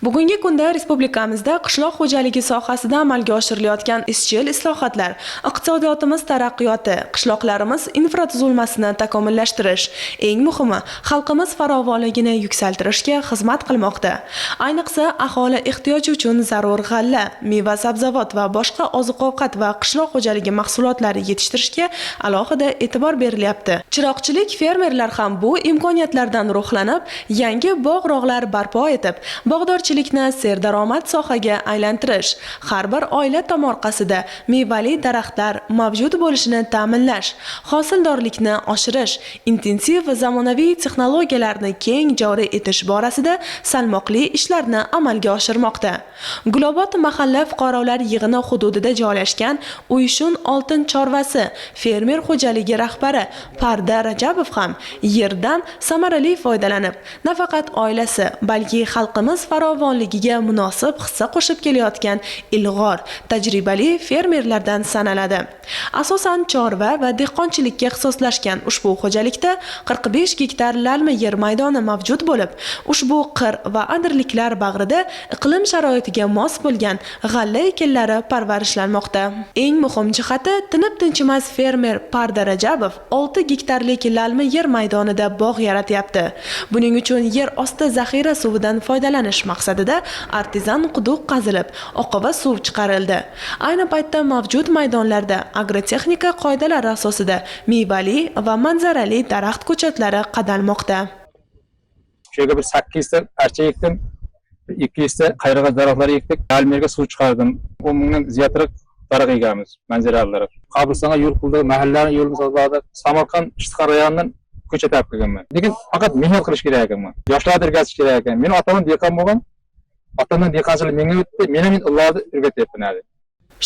Bugungi kunda respublikamizda qishloq xo'jaligi sohasida amalga oshirilayotgan izchil islohotlar, iqtisodiyotimiz taraqqiyoti, qishloqlarimiz infratuzilmasini takomillashtirish, eng muhimi, xalqimiz farovonligini yuksaltirishga xizmat qilmoqda. Ayniqsa, aholi ehtiyoji uchun zarur g'alla, meva-sabzavot va boshqa oziq-ovqat va qishloq xo'jaligi mahsulotlari yetishtirishga alohida e'tibor berilyapti. Chiroqchilik fermerlar ham bu imkoniyatlardan ruhlanib, yangi bog'-rog'lar barpo etib, bog'dorchilikni serdaromad sohaga aylantirish, har bir oila tomorqasida mevali daraxtlar mavjud bo'lishini ta'minlash, hosildorlikni oshirish, intensiv va zamonaviy texnologiyalarni keng joriy etish borasida salmoqli ishlarni amalga oshirmoqda. Gulobod mahalla fuqarolar yig'ini hududida joylashgan Uyshun oltin chorvasi fermer xo'jaligi rahbari Parda Rajabov ham yerdan samarali foydalanib, nafaqat oilasi, balki xalqimiz farovonligiga munosib hissa qo'shib kelayotgan ilg'or, tajribali fermerlardan sanaladi. Asosan chorva va dehqonchilikka ixtisoslashgan ushbu xo'jalikda 45 gektar lalmi yer maydoni mavjud bo'lib, ushbu qir va adirliklar bag'rida iqlim sharoitiga mos bo'lgan g'alla ekinlari parvarishlanmoqda. Eng muhim jihati, tinib tinchimas fermer Parda Rajabov 6 gektarlik lalmi yer maydonida bog' yaratyapti. Buning uchun yer osti zaxira suvidan foydalanish maqsadida artizan quduq qazilib, oqova suv chiqarildi. Ayni paytda mavjud maydonlarda agrotexnika qoidalari asosida mevali va manzarali daraxt ko'chatlari qadalmoqda. Shu yerga bir 8 ta archa ekdim, 200 ta qayrag'och daraxtlar ekdik, almerga suv chiqardim. 10 mingdan ziyodroq daraxt egamiz, manzaralari. Qabristonga yo'l qildik, mahallaning yo'lini sozladik. Samarqand Ishtixon rayonidan ko'cha topib kelganman. Lekin faqat mehnat qilish kerak ekan. Yoshlarni o'rgatish kerak ekan. Meni otam dehqon bo'lgan. Otamdan dehqonchilik menga o'tdi. Men ularni o'rgatyapman hali.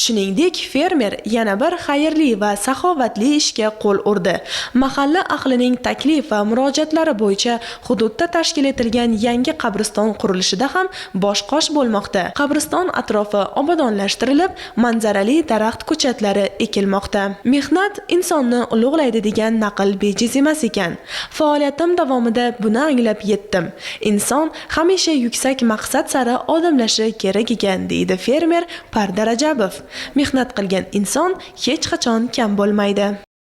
Shuningdek, fermer yana bir xayrli va saxovatli ishga qo'l urdi. Mahalla ahlining taklif va murojaatlari bo'yicha hududda tashkil etilgan yangi qabriston qurilishida ham bosh-qosh bo'lmoqda. Qabriston atrofi obodonlashtirilib, manzarali daraxt ko'chatlari ekilmoqda. Mehnat insonni ulug'laydi degan naql bejiz emas ekan. Faoliyatim davomida buni anglab yetdim. Inson hamisha yuksak maqsad sari odimlashi kerak ekan, deydi fermer Parda Rajabov. Mehnat qilgan inson hech qachon kam bo'lmaydi.